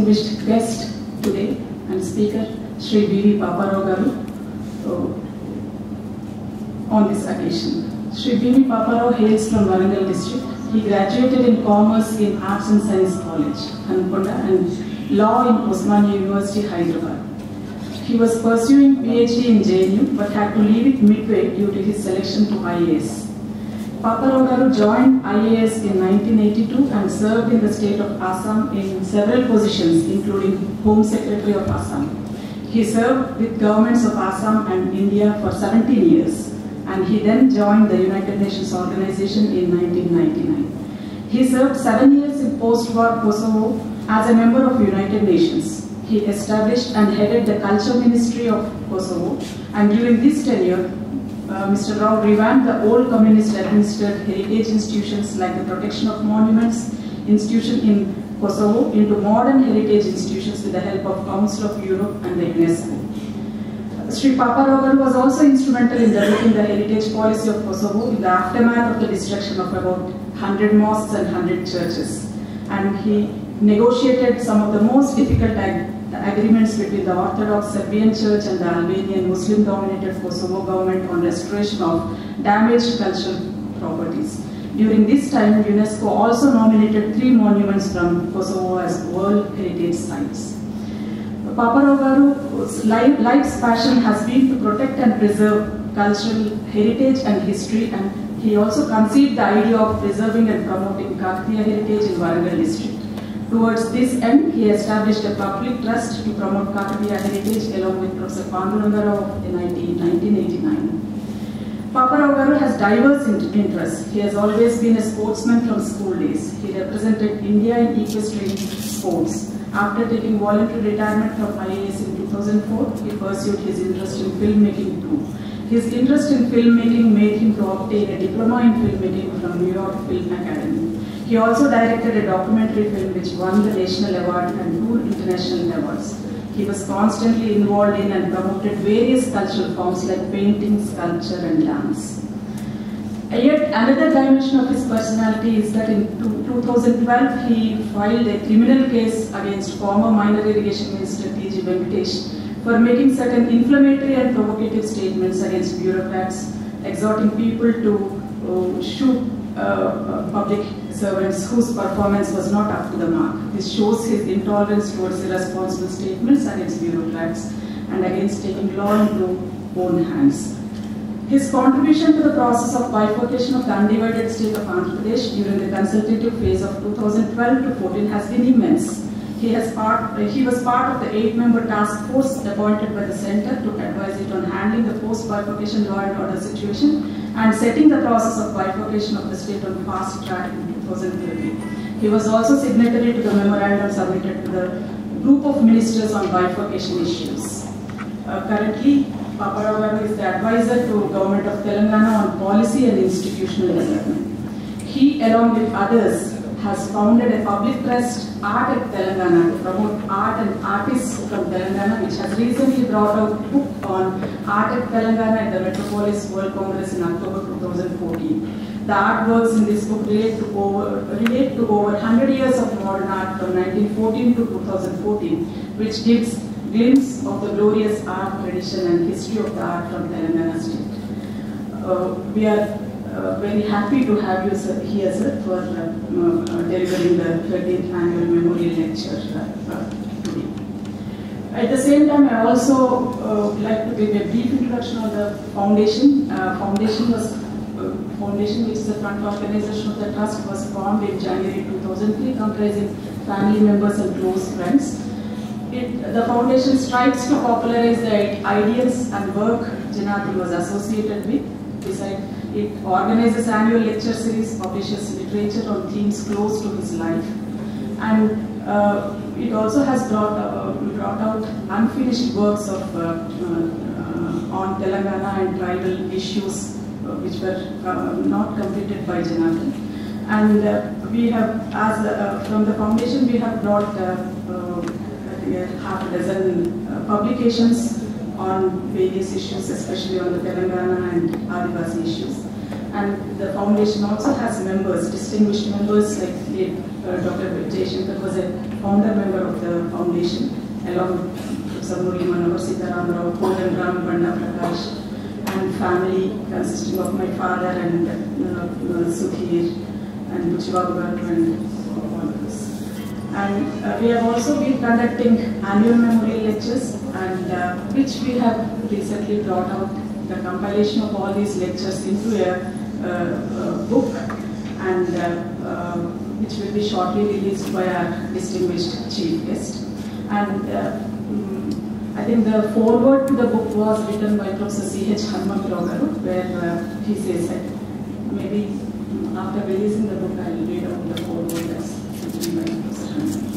distinguished guest today and speaker, Sri Mr.Paparao garu, on this occasion. Sri Mr.Paparao hails from Warangal district. He graduated in Commerce in Arts and Science College, Hankonda, and Law in Osmania University, Hyderabad. He was pursuing PhD in JNU but had to leave it midway due to his selection to IAS. Paparao garu joined IAS in 1982 and served in the state of Assam in several positions, including Home Secretary of Assam. He served with governments of Assam and India for 17 years, and he then joined the United Nations Organization in 1999. He served 7 years in post-war Kosovo as a member of United Nations. He established and headed the Culture Ministry of Kosovo, and during this tenure, Mr. Rao revamped the old communist-administered heritage institutions like the Protection of Monuments institution in Kosovo into modern heritage institutions with the help of Council of Europe and the UNESCO. Sri Paparao garu was also instrumental in developing the heritage policy of Kosovo in the aftermath of the destruction of about 100 mosques and 100 churches. And he negotiated some of the most difficult agreements between the Orthodox Serbian Church and the Albanian Muslim-dominated Kosovo government on restoration of damaged cultural properties. During this time, UNESCO also nominated 3 monuments from Kosovo as World Heritage Sites. Paparao garu's life's passion has been to protect and preserve cultural heritage and history, and he also conceived the idea of preserving and promoting Kakatiya heritage in Warangal district. Towards this end, he established a public trust to promote Kakatiya heritage along with Prof. Panduranga in 1989. Paparao garu has diverse interests. He has always been a sportsman from school days. He represented India in equestrian sports. After taking voluntary retirement from IAS in 2004, he pursued his interest in filmmaking too. His interest in filmmaking made him to obtain a diploma in filmmaking from New York Film Academy. He also directed a documentary film which won the National Award and 2 international awards. He was constantly involved in and promoted various cultural forms like painting, sculpture, and dance. Yet another dimension of his personality is that in 2012 he filed a criminal case against former Minor Irrigation Minister T.G. Venkatesh for making certain inflammatory and provocative statements against bureaucrats, exhorting people to shoot public servants whose performance was not up to the mark. This shows his intolerance towards irresponsible statements against bureaucrats and against taking law into own hands. His contribution to the process of bifurcation of the undivided state of Andhra Pradesh during the consultative phase of 2012 to 14 has been immense. He was part of the 8-member task force appointed by the centre to advise it on handling the post-bifurcation law and order situation and setting the process of bifurcation of the state on fast track in 2013. He was also signatory to the memorandum submitted to the group of ministers on bifurcation issues. Currently, Paparao garu is the advisor to Government of Telangana on policy and institutional development. He, along with others, has founded a public trust, Art at Telangana, to promote art and artists from Telangana, which has recently brought out a book on Art at Telangana at the Metropolis World Congress in October 2014. The artworks in this book relate to over 100 years of modern art from 1914 to 2014, which gives glimpse of the glorious art tradition and history of the art from Telangana state. We are very happy to have you here, sir, for delivering the 13th annual memorial lecture today. At the same time, I also like to give a brief introduction on the foundation. Foundation, which is the front organization of the trust, was formed in January 2003, comprising family members and close friends. The foundation strives to popularize the ideas and work Janardhan was associated with. Besides, it organizes annual lecture series, publishes literature on themes close to his life, and it also has brought out unfinished works of on Telangana and tribal issues which were not completed by Janardhan. And we have, from the foundation, we have brought half a dozen publications on various issues, especially on the Telangana and Adivasi issues. And the foundation also has members, distinguished members like Dr. Jaishankar was a founder member of the foundation. along with Professor Murli Manohar Sitaramrao, Kodan Ram Banda Prakash, and family consisting of my father and Sudhir and Buchibabu Garu and all of us. And we have also been conducting annual memorial lectures, and which we have recently brought out the compilation of all these lectures into a book, and which will be shortly released by our distinguished chief guest. And I think the foreword to the book was written by Professor C.H. Hanmantrao Garu, where he says that maybe after releasing the book I will read out the foreword as written by Professor Hanmantrao.